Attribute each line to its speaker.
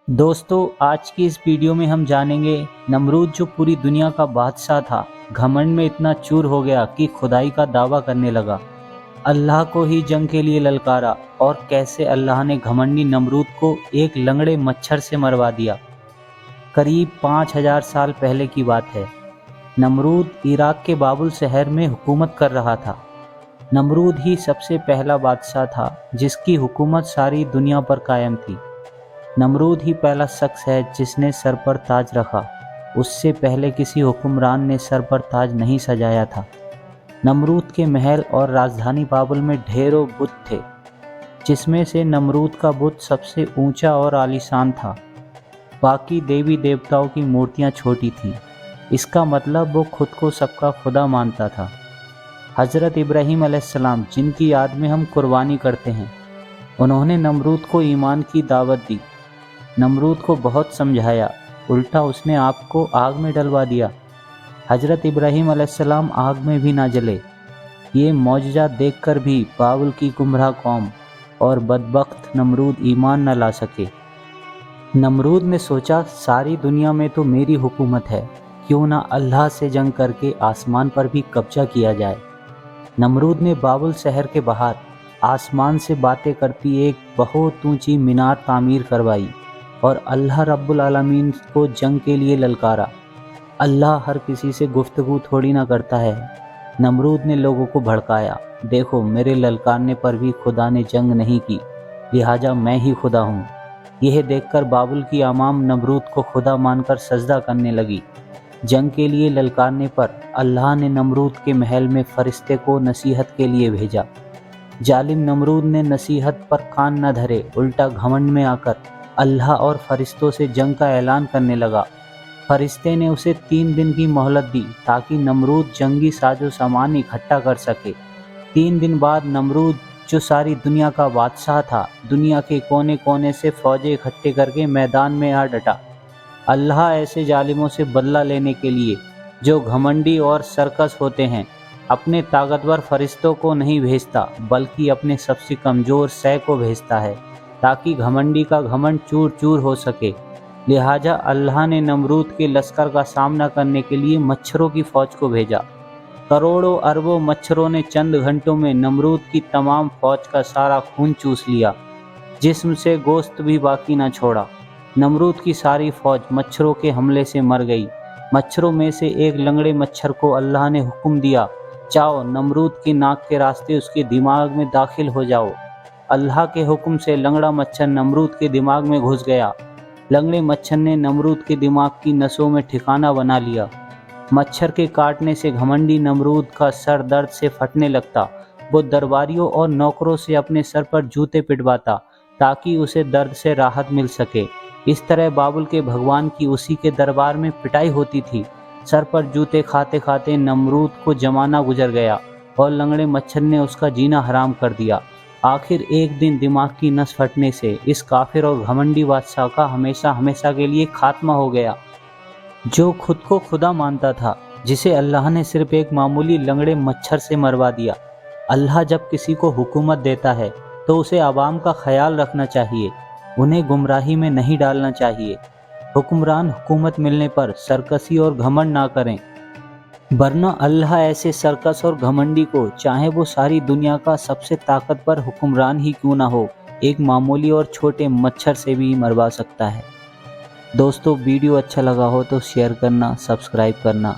Speaker 1: दोस्तों, आज की इस वीडियो में हम जानेंगे नमरूद जो पूरी दुनिया का बादशाह था, घमंड में इतना चूर हो गया कि खुदाई का दावा करने लगा, अल्लाह को ही जंग के लिए ललकारा और कैसे अल्लाह ने घमंडी नमरूद को एक लंगड़े मच्छर से मरवा दिया। करीब 5000 साल पहले की बात है। नमरूद इराक के बाबुल शहर में हुकूमत कर रहा था। नमरूद ही सबसे पहला बादशाह था जिसकी हुकूमत सारी दुनिया पर कायम थी। नमरूद ही पहला शख्स है जिसने सर पर ताज रखा। उससे पहले किसी हुक्मरान ने सर पर ताज नहीं सजाया था। नमरूद के महल और राजधानी बाबुल में ढेरों बुत थे, जिसमें से नमरूद का बुत सबसे ऊंचा और आलीशान था। बाकी देवी देवताओं की मूर्तियां छोटी थीं। इसका मतलब वो खुद को सबका खुदा मानता था। हज़रत इब्राहीम अलैहिस्सलाम, जिनकी याद में हम कुर्बानी करते हैं, उन्होंने नमरूद को ईमान की दावत दी। नमरूद को बहुत समझाया, उल्टा उसने आग को आग में डलवा दिया। हज़रत इब्राहीम अलैहिस्सलाम आग में भी ना जले। ये मौजज़ा देखकर भी बाबुल की गुमराह कौम और बदबख्त नमरूद ईमान न ला सके। नमरूद ने सोचा, सारी दुनिया में तो मेरी हुकूमत है, क्यों ना अल्लाह से जंग करके आसमान पर भी कब्जा किया जाए। नमरूद ने बाबुल शहर के बाहर आसमान से बातें करती एक बहुत ऊंची मीनार तामीर करवाई और अल्लाह रब्बुल आलमीन को जंग के लिए ललकारा। अल्लाह हर किसी से गुफ्तगू थोड़ी ना करता है। नमरूद ने लोगों को भड़काया, देखो मेरे ललकारने पर भी खुदा ने जंग नहीं की, लिहाजा मैं ही खुदा हूँ। यह देखकर बाबुल की आवाम नमरूद को खुदा मानकर सजदा करने लगी। जंग के लिए ललकारने पर अल्लाह ने नमरूद के महल में फरिश्ते को नसीहत के लिए भेजा। जालिम नमरूद ने नसीहत पर कान न धरे, उल्टा घमंड में आकर अल्लाह और फरिश्तों से जंग का ऐलान करने लगा। फरिश्ते ने उसे 3 दिन की मोहलत दी ताकि नमरूद जंगी साजो सामान इकट्ठा कर सके। 3 दिन बाद नमरूद, जो सारी दुनिया का बादशाह था, दुनिया के कोने कोने से फौजें इकट्ठे करके मैदान में आ डटा। अल्लाह ऐसे जालिमों से बदला लेने के लिए, जो घमंडी और सरकस होते हैं, अपने ताकतवर फरिश्तों को नहीं भेजता, बल्कि अपने सबसे कमज़ोर सै को भेजता है, ताकि घमंडी का घमंड चूर चूर हो सके। लिहाजा अल्लाह ने नमरूद के लश्कर का सामना करने के लिए मच्छरों की फौज को भेजा। करोड़ों अरबों मच्छरों ने चंद घंटों में नमरूद की तमाम फौज का सारा खून चूस लिया, जिस्म से गोश्त भी बाकी ना छोड़ा। नमरूद की सारी फौज मच्छरों के हमले से मर गई। मच्छरों में से एक लंगड़े मच्छर को अल्लाह ने हुक्म दिया, जाओ नमरूद की नाक के रास्ते उसके दिमाग में दाखिल हो जाओ। अल्लाह के हुक्म से लंगड़ा मच्छर नमरूद के दिमाग में घुस गया। लंगड़े मच्छर ने नमरूद के दिमाग की नसों में ठिकाना बना लिया। मच्छर के काटने से घमंडी नमरूद का सर दर्द से फटने लगता। वो दरबारियों और नौकरों से अपने सर पर जूते पिटवाता ताकि उसे दर्द से राहत मिल सके। इस तरह बाबुल के भगवान की उसी के दरबार में पिटाई होती थी। सर पर जूते खाते खाते नमरूद को जमाना गुजर गया और लंगड़े मच्छर ने उसका जीना हराम कर दिया। आखिर एक दिन दिमाग की नस फटने से इस काफिर और घमंडी बादशाह का हमेशा हमेशा के लिए खात्मा हो गया, जो खुद को खुदा मानता था, जिसे अल्लाह ने सिर्फ एक मामूली लंगड़े मच्छर से मरवा दिया। अल्लाह जब किसी को हुकूमत देता है तो उसे आवाम का ख्याल रखना चाहिए, उन्हें गुमराही में नहीं डालना चाहिए। हुक्मरान हुकूमत मिलने पर सरकशी और घमंड ना करें, वरना अल्लाह ऐसे सरकस और घमंडी को, चाहे वो सारी दुनिया का सबसे ताकतवर हुक्मरान ही क्यों ना हो, एक मामूली और छोटे मच्छर से भी मरवा सकता है। दोस्तों, वीडियो अच्छा लगा हो तो शेयर करना, सब्सक्राइब करना।